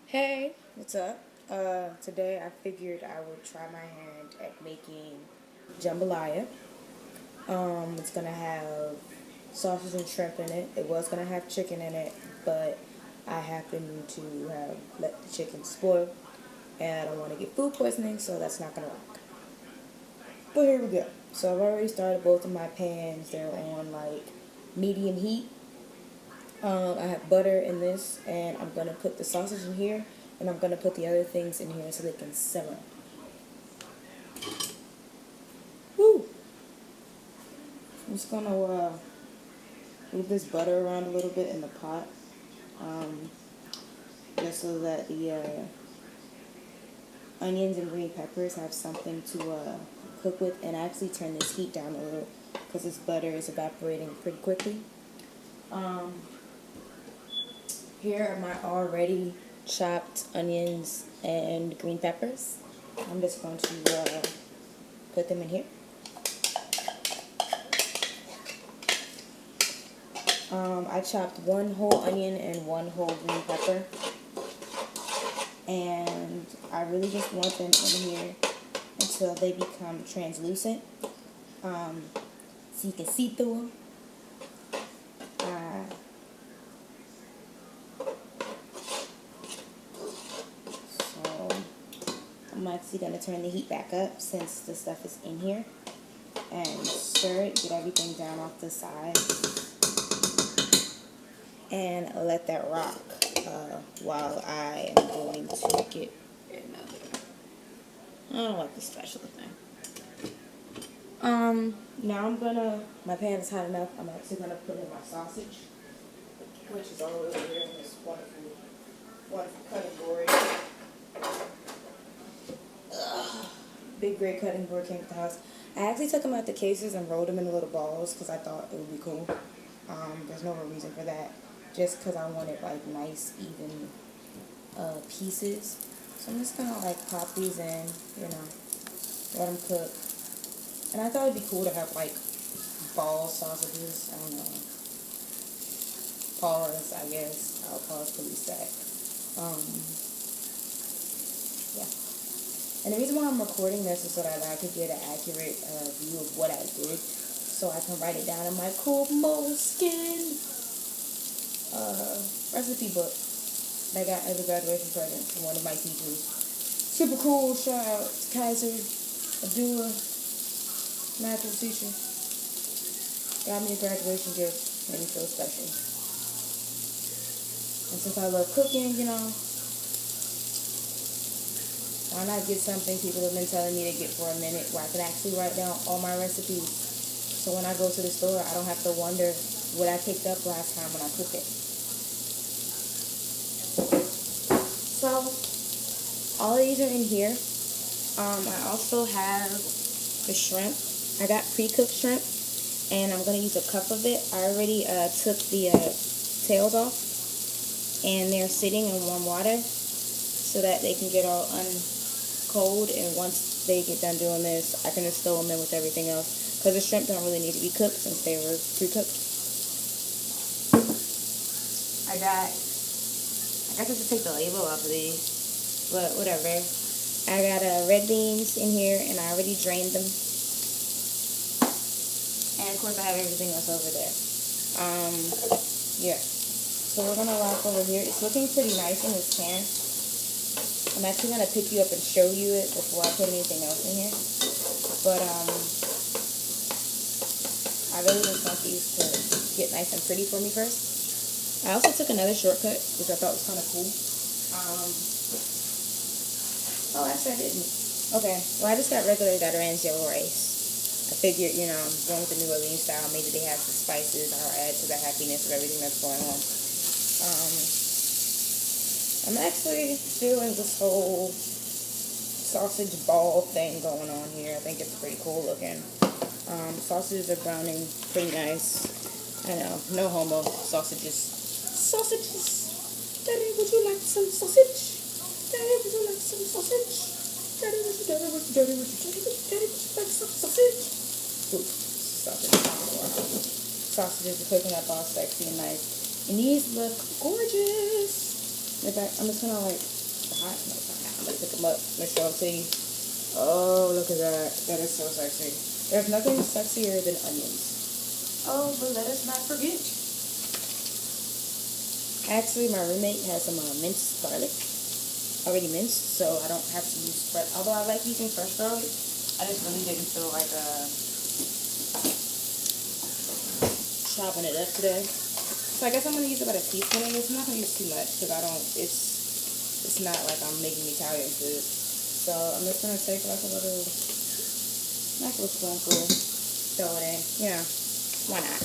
Hey, what's up? Today I figured I would try my hand at making jambalaya. It's gonna have sausage and shrimp in it. It was gonna have chicken in it, but I happen to have let the chicken spoil, and I don't want to get food poisoning, so that's not gonna work. But here we go. So I've already started both of my pans. They're on like medium heat. I have butter in this, and I'm gonna put the sausage in here, and I'm gonna put the other things in here so they can simmer. Woo! I'm just gonna move this butter around a little bit in the pot, um, just so that the onions and green peppers have something to cook with, and actually turn this heat down a little because this butter is evaporating pretty quickly. Um, Here are my already chopped onions and green peppers. I'm just going to put them in here. I chopped one whole onion and one whole green pepper. And I really just want them in here until they become translucent. So you can see through them. So I'm actually going to turn the heat back up since the stuff is in here. And stir it, get everything down off the side. And let that rock while I am going to get another. I don't like the spatula thing. Now my pan is hot enough. I'm actually gonna put in my sausage, which is all over here in this wonderful cutting board. Big great cutting board came with the house. I actually took them out the cases and rolled them into little balls because I thought it would be cool. There's no real reason for that. Just because I wanted like nice even pieces. So I'm just gonna like pop these in, let them cook. And I thought it'd be cool to have like ball sausages. I don't know. Pause, I guess. I'll pause police that. Yeah. And the reason why I'm recording this is so that I could get an accurate view of what I did. So I can write it down in my cool moleskin recipe book that I got as a graduation present from one of my teachers. Super cool. Shout out to Kaiser Abdullah, magical teacher. Got me a graduation gift. Made me feel special. And since I love cooking, why not get something people have been telling me to get for a minute where I can actually write down all my recipes. So when I go to the store, I don't have to wonder what I picked up last time when I cooked it. So, all of these are in here. I also have the shrimp. I got pre-cooked shrimp, and I'm going to use a cup of it. I already took the tails off, and they're sitting in warm water so that they can get all cold, and once they get done doing this, I can just throw them in with everything else, because the shrimp don't really need to be cooked since they were pre-cooked. I guess I should take the label off of these, but whatever. I got red beans in here, and I already drained them. And of course I have everything else over there. Yeah. So we're gonna rock over here. It's looking pretty nice in this pan. I'm actually gonna pick you up and show you it before I put anything else in here. But I really just want these to get nice and pretty for me first. I also took another shortcut, which I thought was kind of cool. Oh, actually I didn't. Okay, well I just got regular Gutteran's yellow rice. I figured, going with the New Orleans style, maybe they have some spices I'll add to the happiness of everything that's going on. I'm actually doing this whole sausage ball thing going on here. I think it's pretty cool looking. Sausages are browning pretty nice. I know, no homo. Sausages. Daddy, would you like some sausage? Daddy, would you like some sausage? Daddy, would you like some sausage? Ooh, sausages are cooking up all sexy and nice. And these look gorgeous. In fact, I'm just gonna hot? No, it's not hot. I'm gonna pick them up. I'm gonna show them to you. Oh, look at that. That is so sexy. There's nothing sexier than onions. Oh, but let us not forget. Actually, my roommate has some minced garlic already minced, so I don't have to use fresh. Although I like using fresh garlic, I just really didn't feel like chopping it up today. So I guess I'm gonna use about a teaspoon of this. I'm not gonna use too much because I don't. It's not like I'm making Italian food. So I'm just gonna take like a little spoonful, throw it in. Yeah, why not?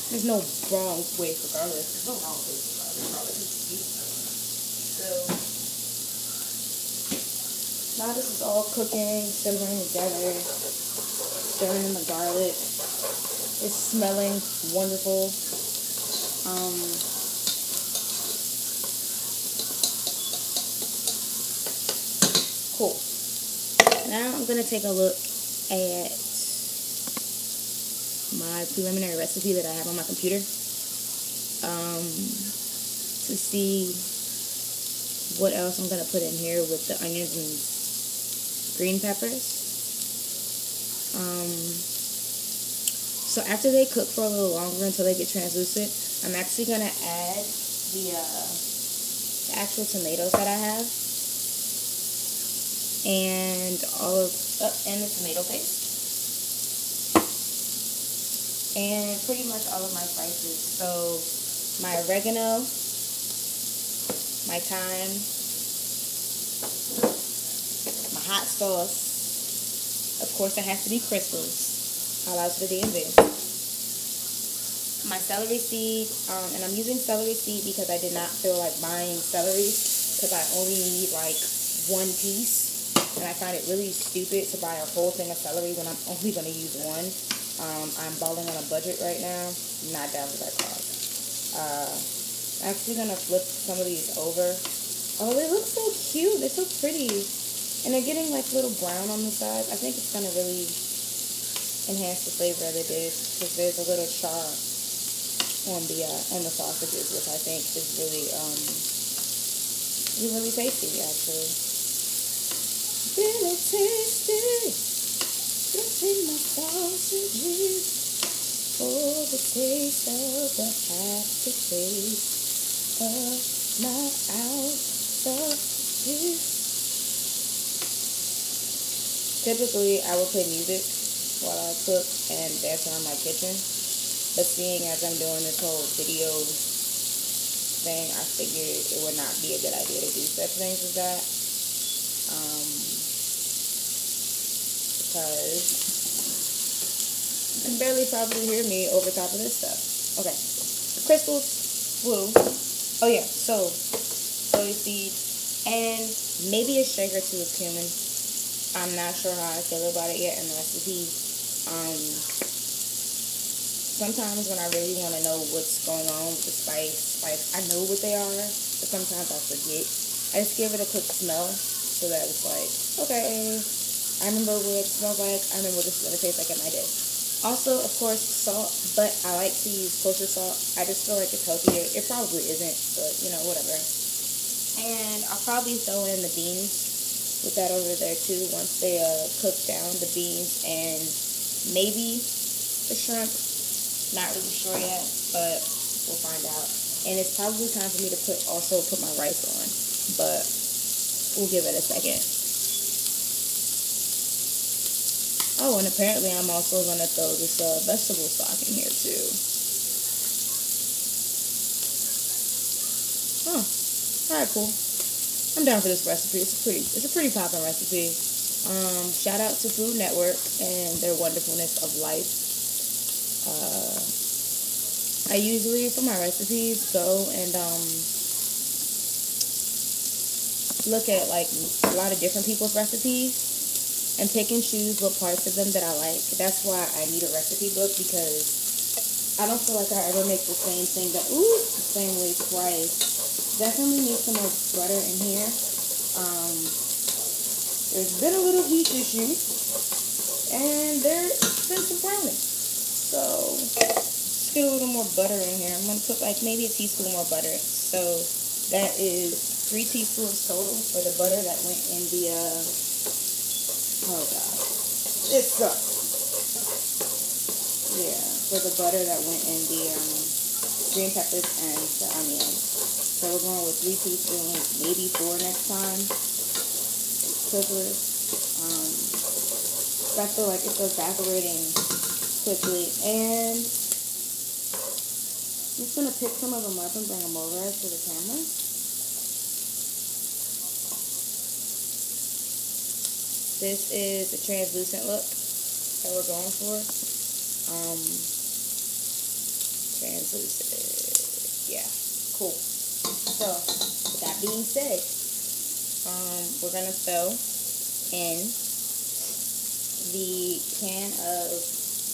There's no wrong way for garlic. There's no wrong way for garlic. Garlic is sweet. So now this is all cooking, simmering together, stirring in the garlic. It's smelling wonderful. Cool. Now I'm gonna take a look at my preliminary recipe that I have on my computer to see what else I'm gonna put in here with the onions and green peppers. So after they cook for a little longer until they get translucent, I'm actually gonna add the actual tomatoes that I have and and the tomato paste and pretty much all of my spices. So my oregano, my thyme, my hot sauce. Of course, it has to be crystals. Shout out to the DMV. My celery seed, and I'm using celery seed because I did not feel like buying celery because I only need like one piece, and I find it really stupid to buy a whole thing of celery when I'm only going to use one. I'm balling on a budget right now. Not down with that cost. I'm actually going to flip some of these over. Oh, they look so cute. They're so pretty. And they're getting like little brown on the sides. I think it's going to really enhance the flavor of the dish because there's a little char on the sausages, which I think is really tasty actually. Really tasty. Flipping my sausages for the taste of the aftertaste of my out sausages. Typically, I would play music while I cook and dance around my kitchen. But seeing as I'm doing this whole video thing, I figured it would not be a good idea to do such things as that. Because you can barely probably hear me over top of this stuff. Okay. Crystals, blue. Oh yeah, so soy seed and maybe a shake or two of cumin. I'm not sure how I feel about it yet in the recipe. Sometimes when I really want to know what's going on with the spice, like I know what they are, but sometimes I forget. I just give it a quick smell so that it's like, okay, I remember what it smells like. I remember what this is going to taste like in my dish. Also, of course, salt, but I like to use kosher salt. I just feel like it's healthier. It probably isn't, but you know, whatever. And I'll probably throw in the beans with that over there too once they cook down, the beans and maybe the shrimp. Not really sure yet, but we'll find out. And it's probably time for me to put my rice on, but we'll give it a second. Oh, and apparently I'm also going to throw this vegetable stock in here too. Oh, alright, cool. I'm down for this recipe. It's a pretty poppin' recipe. Shout out to Food Network and their wonderfulness of life. I usually, for my recipes, go and look at like a lot of different people's recipes and pick and choose what parts of them that I like. That's why I need a recipe book, because I don't feel like I ever make the same thing the same way twice. Definitely need some more butter in here. There's been a little heat issue, and there's been some browning. So get a little more butter in here. I'm going to put like maybe a teaspoon more butter. So that is 3 teaspoons total for the butter that went in the, oh god, it sucks. Yeah, for the butter that went in the green peppers and the onion. So we're going with 3 teaspoons, maybe 4 next time. Quickly. I feel like it's evaporating quickly. And I'm just going to pick some of them up and bring them over to the camera. This is the translucent look that we're going for. Translucent. Yeah, cool. So, with that being said, we're going to throw in the can of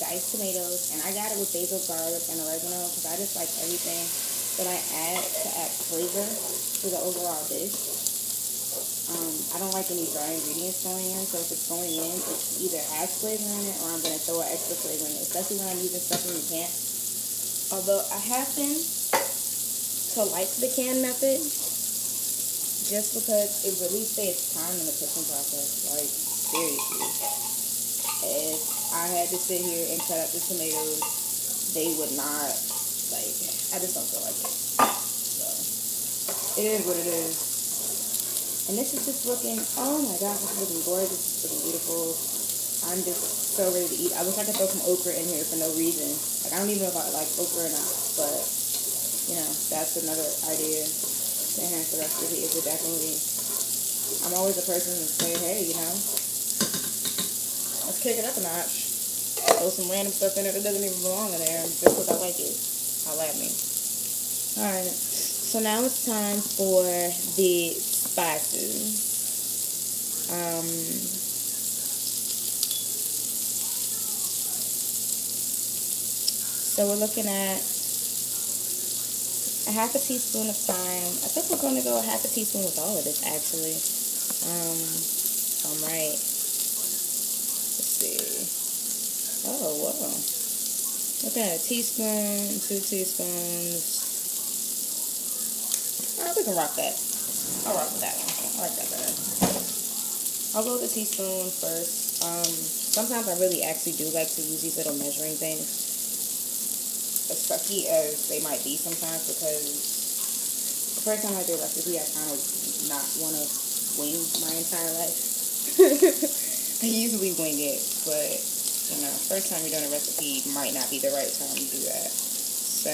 diced tomatoes, and I got it with basil, garlic, and oregano because I just like everything that I add to add flavor to the overall dish. I don't like any dry ingredients going in, so if it's going in, it either has flavor in it or I'm going to throw an extra flavor in it, especially when I'm using stuff from the can. Although I happen to like the can method just because it really saves time in the cooking process. Like, seriously. If I had to sit here and cut up the tomatoes, they would not, like, I just don't feel like it. So, it is what it is. And this is just looking, oh my gosh, this is looking gorgeous, this is looking beautiful. I'm just so ready to eat. I wish I could throw some okra in here for no reason. Like, I don't even know if I like okra or not, but, you know, that's another idea to enhance the recipe. It would definitely, I'm always a person to say, hey, you know, let's kick it up a notch. Throw some random stuff in it that doesn't even belong in there just because I like it. Holla at me. Alright, so now it's time for the spices. So we're looking at a half a teaspoon of thyme. I think we're going to go a half a teaspoon with all of this, actually. I'm right. Let's see. Oh, wow. Looking at a teaspoon, 2 teaspoons. Alright, we can rock that. I'll rock with that one. I like that better. I'll go with a teaspoon first. Sometimes I really actually do like to use these little measuring things, as sucky as they might be sometimes, because the first time I do a recipe, I kind of not want to wing my entire life. I usually wing it, but, you know, first time you're doing a recipe might not be the right time to do that. So,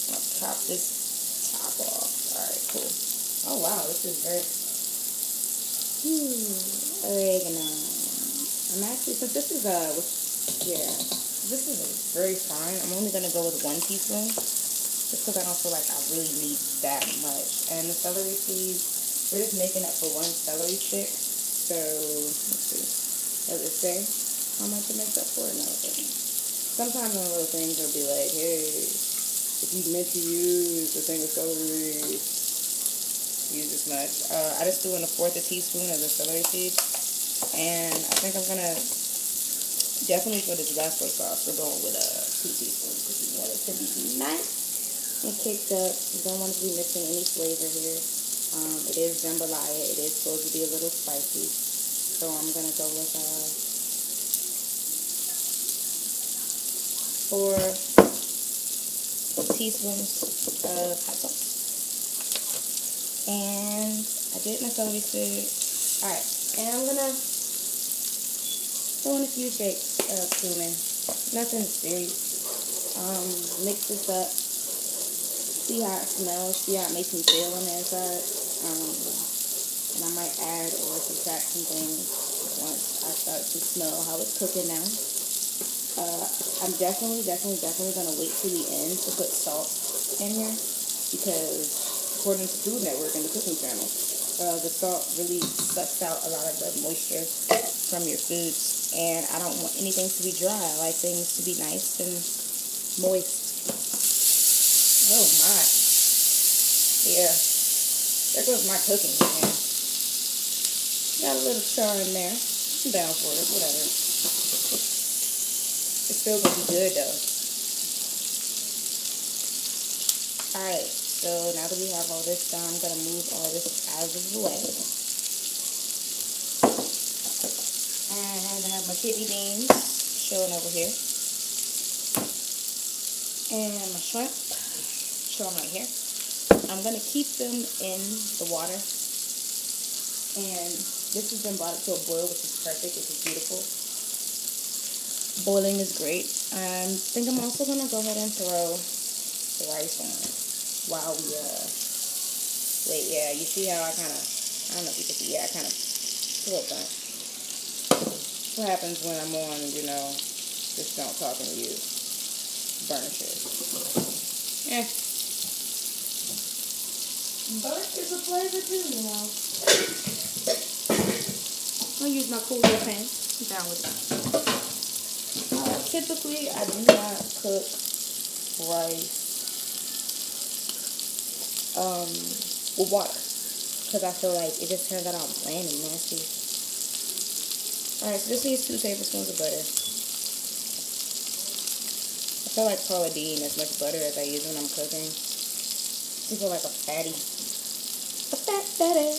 I'll top this top off. Alright, cool. Oh, wow, this is very... oregano. I'm actually, since this is this is very fine. I'm only going to go with 1 teaspoon, just because I don't feel like I really need that much. And the celery seeds, we're just making up for 1 celery stick. So, let's see. Does it say how much it makes up for? No, it doesn't. Sometimes on little things it'll be like, hey, if you meant to use a thing of celery, use this much. I just threw in 1/4 teaspoon of the celery seeds, and I think I'm gonna definitely for this Tabasco sauce we're going with 2 teaspoons because we want it to be nice and kicked up. You don't want to be missing any flavor here. It is jambalaya. It is supposed to be a little spicy, so I'm gonna go with 4 teaspoons of hot sauce. And I did my celery seed. Alright, and I'm gonna throw in a few shakes of cumin. Nothing serious. Mix this up. See how it smells. See how it makes me feel on the inside. And I might add or subtract some things once I start to smell how it's cooking now. I'm definitely gonna wait till the end to put salt in here, because according to Food Network and the cooking channel, the salt really sucks out a lot of the moisture from your foods, and I don't want anything to be dry. I like things to be nice and moist. Oh my. Yeah. There goes my cooking, man. Got a little char in there. I'm down for it, whatever. It's still gonna be good though. Alright, So now that we have all this done, I'm gonna move all this out of the way. And I have my kidney beans showing over here. And my shrimp showing right here. I'm gonna keep them in the water. And this has been brought up to a boil, which is perfect, which is beautiful. Boiling is great. I think I'm also gonna go ahead and throw the rice on while we wait. Yeah, you see how I don't know if you can see. Yeah, I kind of a little burnt. What happens when I'm on, just don't talking to you? Burn shit. Yeah. Burnt is a flavor too, I'll use my cool little pan. I'm down with it. Typically, I do not cook rice with water because I feel like it just turns out all bland and nasty. Alright, so this needs 2 tablespoons of butter. I feel like Paula Deen as much butter as I use when I'm cooking. I feel like a fatty. A fat fatty.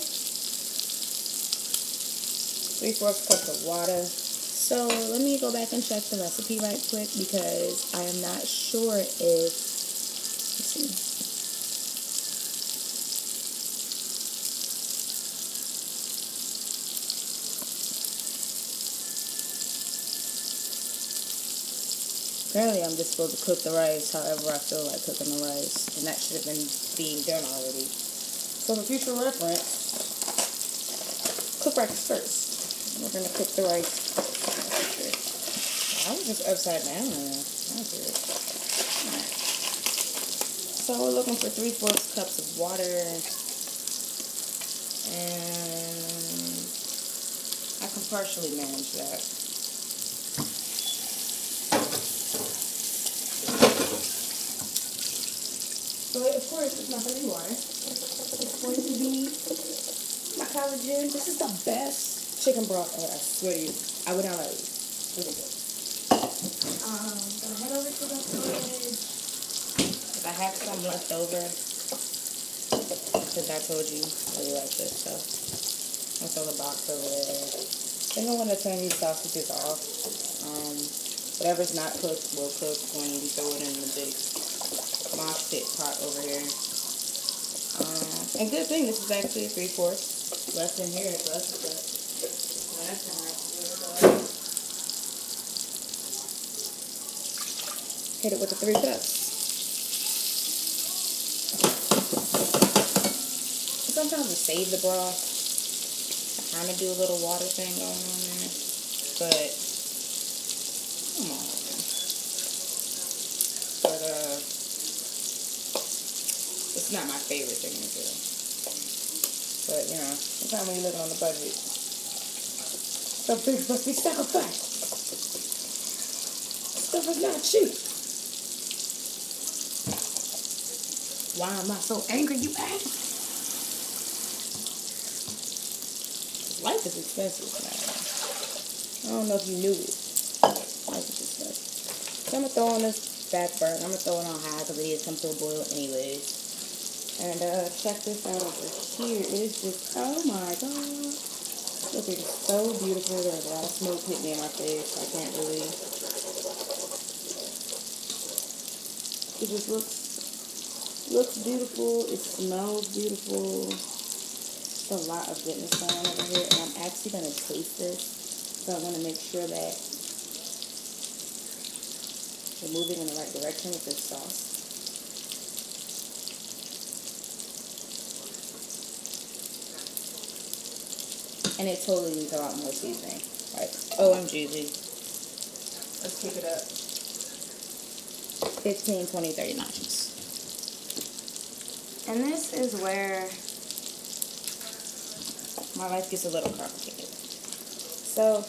3/4 cups of water. So let me go back and check the recipe right quick because I am not sure if, let's see. Apparently I'm just supposed to cook the rice however I feel like cooking the rice, and that should have been being done already. So for future reference, cook rice first. We're going to cook the rice. I was just upside down there. That's weird. Alright. So we're looking for 3/4 cups of water. And I can partially manage that. So of course it's not going to be water. It's going to be my collagen. This is the best chicken broth ever. I swear to you. I would not let you. Really good. Gonna head over to the fridge. If I have some left over, because I told you I really like this stuff. I'll throw the box over there. I think I want to turn these sausages off. Whatever's not cooked will cook when we throw it in the big Moshpit pot over here. And good thing this is actually a 3/4. Less than here, it's less than hit it with the 3 cups. Sometimes to save the broth, I kind of do a little water thing going on there, but come on. But it's not my favorite thing to do. But sometimes when you're living on a budget, some things must be sacrificed. Stuff is not cheap. Why am I so angry, you ask? Life is expensive, man. I don't know if you knew it. Life is expensive. So I'm going to throw on this back burner. I'm going to throw it on high because it needs to come to a boil anyways. And check this out over here. It is just, oh my god. Look, it's so beautiful. There's a lot of smoke hitting me in my face. I can't really. It just looks beautiful. It smells beautiful. There's a lot of goodness going on over here. And I'm actually going to taste this. So I want to make sure that we're moving in the right direction with this sauce. And it totally needs a lot more seasoning. Like, OMG. Let's kick it up. 15, 20, 30 notches. And this is where my life gets a little complicated. So,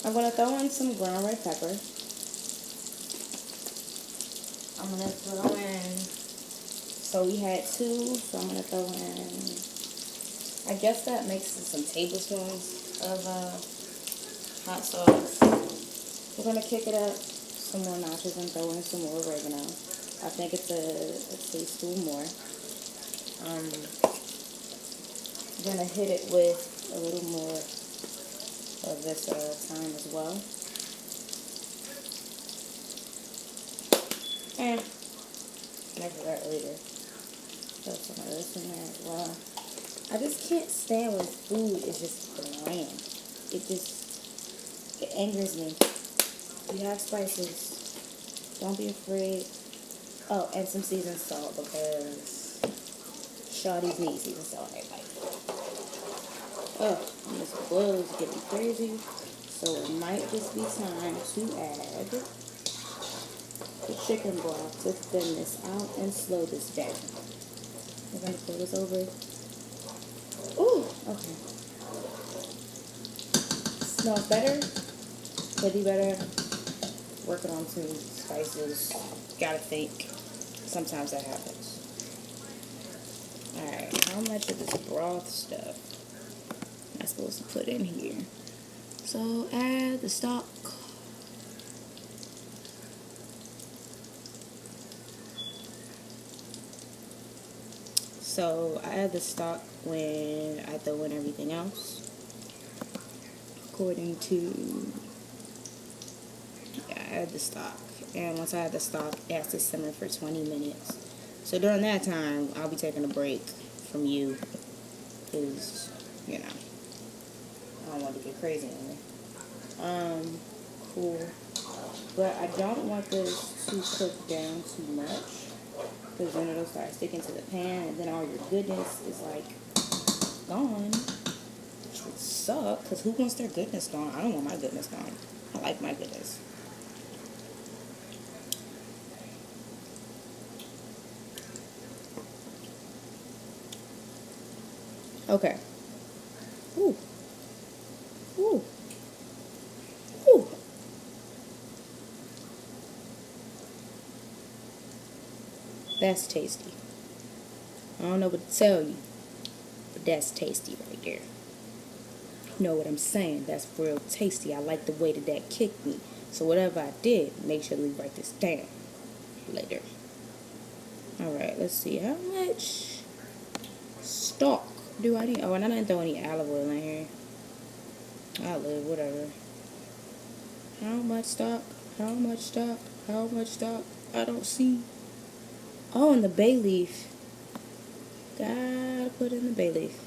I'm going to throw in some ground red pepper. I'm going to throw in, so we had 2, so I'm going to throw in, I guess that makes some tablespoons of hot sauce. We're going to kick it up some more notches and throw in some more oregano. I think it's a teaspoon more. I'm gonna hit it with a little more of this thyme as well. And measure that later. Throw some of this in there as well. I just can't stand when food is just bland. It angers me. You have spices. Don't be afraid. Oh, and some seasoned salt because shawty's need seasoned salt in their life. Oh, and this boil is getting crazy. So it might just be time to add the chicken broth to thin this out and slow this down. We're going to pull this over. Ooh, okay. Smells better. Could be better. Working on some spices. Gotta think. Sometimes that happens. Alright, how much of this broth stuff am I supposed to put in here? So add the stock. So I add the stock when I throw in everything else. According to, yeah, I add the stock. And once I add the stock, it has to simmer for 20 minutes. So during that time, I'll be taking a break from you. Because, you know, I don't want to get crazy in there. Cool. But I don't want this to cook down too much. Because then it'll start sticking to the pan, and then all your goodness is like gone, which would suck. Because who wants their goodness gone? I don't want my goodness gone. I like my goodness. Okay. Ooh. Ooh. Ooh. That's tasty. I don't know what to tell you, but that's tasty right there. You know what I'm saying? That's real tasty. I like the way that kicked me. So whatever I did, make sure we write this down later. Alright, let's see. How much stock do I need? Oh, and I didn't throw any olive oil in here. I'll live, whatever. How much stock? How much stock? How much stock? I don't see. Oh, and the bay leaf. Gotta put in the bay leaf.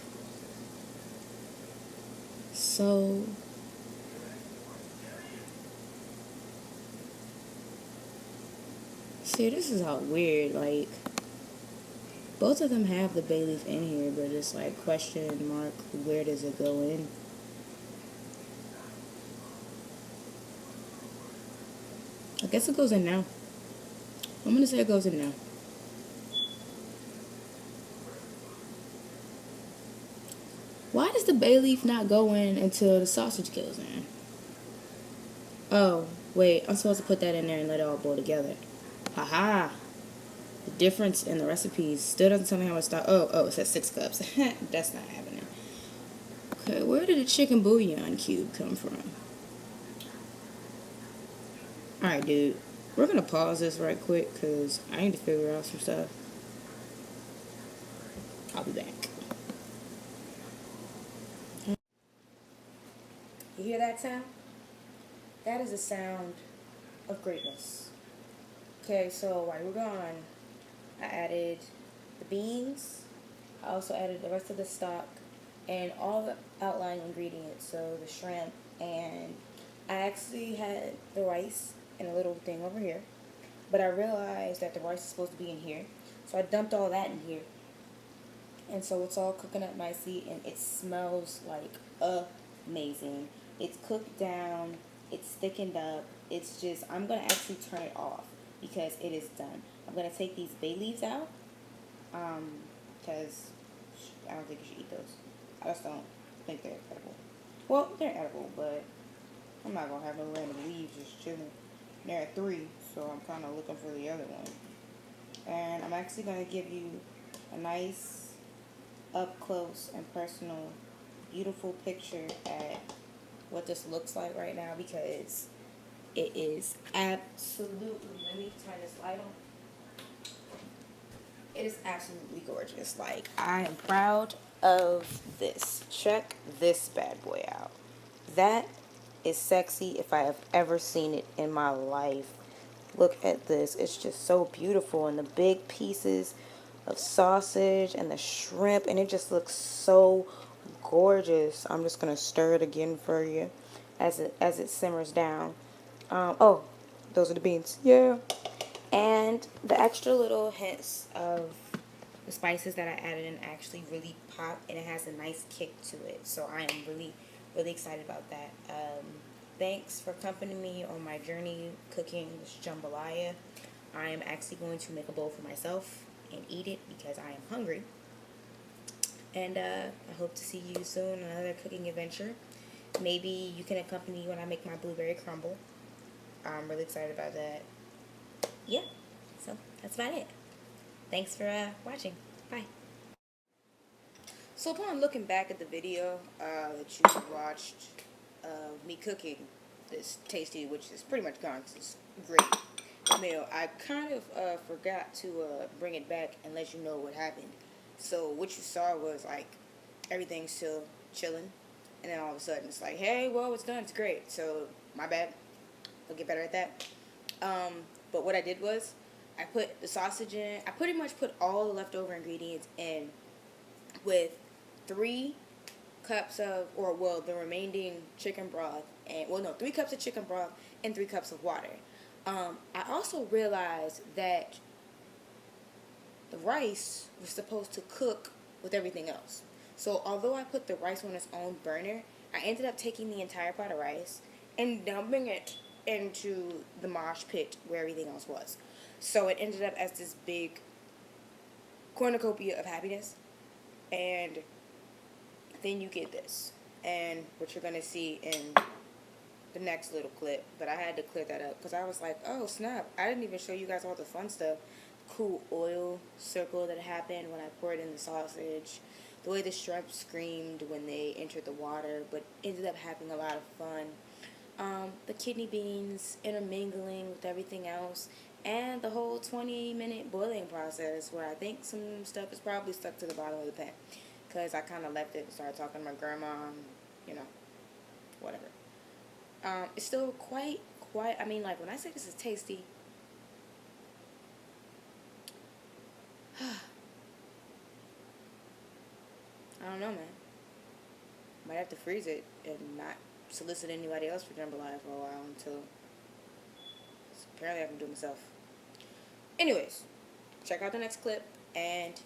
So, see, this is all weird. Like, both of them have the bay leaf in here, but it's like question mark, where does it go in? I guess it goes in now. I'm gonna say it goes in now. Why does the bay leaf not go in until the sausage goes in? Oh, wait, I'm supposed to put that in there and let it all boil together. Haha. The difference in the recipes still doesn't tell me how much stock. Oh, it says 6 cups. That's not happening. Okay, where did the chicken bouillon cube come from? Alright, dude. We're gonna pause this right quick because I need to figure out some stuff. I'll be back. You hear that sound? That is a sound of greatness. Okay, so while we're gone, I added the beans. I also added the rest of the stock and all the outlying ingredients. So the shrimp, and I actually had the rice in a little thing over here. But I realized that the rice is supposed to be in here. So I dumped all that in here. And so it's all cooking up nicely, and it smells like amazing. It's cooked down, it's thickened up. It's just, I'm going to actually turn it off because it is done. I'm going to take these bay leaves out because I don't think you should eat those. I just don't think they're edible. Well, they're edible, but I'm not going to have no random leaves just chilling. There are 3, so I'm kind of looking for the other one. And I'm actually going to give you a nice up close and personal beautiful picture at what this looks like right now because it is absolutely, let me turn this light on. It is absolutely gorgeous. Like, I am proud of this. Check this bad boy out. That is sexy if I have ever seen it in my life. Look at this. It's just so beautiful. And the big pieces of sausage and the shrimp. And it just looks so gorgeous. I'm just going to stir it again for you as it simmers down. Oh, those are the beans. Yeah. And the extra little hints of the spices that I added in actually really pop, and it has a nice kick to it. So I am really, really excited about that. Thanks for accompanying me on my journey cooking this jambalaya. I am actually going to make a bowl for myself and eat it because I am hungry. And I hope to see you soon on another cooking adventure. Maybe you can accompany me when I make my blueberry crumble. I'm really excited about that. Yeah, so that's about it. Thanks for watching. Bye. So upon looking back at the video that you watched of me cooking this tasty, which is pretty much gone 'cause it's great meal, I kind of forgot to bring it back and let you know what happened. So what you saw was like everything's still chilling, and then all of a sudden it's like, hey, well, it's done, it's great. So my bad. I'll get better at that. But what I did was I put the sausage in. I pretty much put all the leftover ingredients in with 3 cups of, or well, the remaining chicken broth, and, well, no, 3 cups of chicken broth and 3 cups of water. I also realized that the rice was supposed to cook with everything else. So although I put the rice on its own burner, I ended up taking the entire pot of rice and dumping it into the mosh pit where everything else was. So it ended up as this big cornucopia of happiness. And then you get this. And what you're going to see in the next little clip. But I had to clear that up because I was like, oh, snap. I didn't even show you guys all the fun stuff. Cool oil circle that happened when I poured in the sausage. The way the shrimp screamed when they entered the water, but ended up having a lot of fun. The kidney beans intermingling with everything else, and the whole 20-minute boiling process where I think some stuff is probably stuck to the bottom of the pan because I kind of left it and started talking to my grandma, and, whatever. It's still quite, I mean, like, when I say this is tasty, I don't know, man. Might have to freeze it and not solicit anybody else for jambalaya for a while until apparently I can do it myself. Anyways, check out the next clip and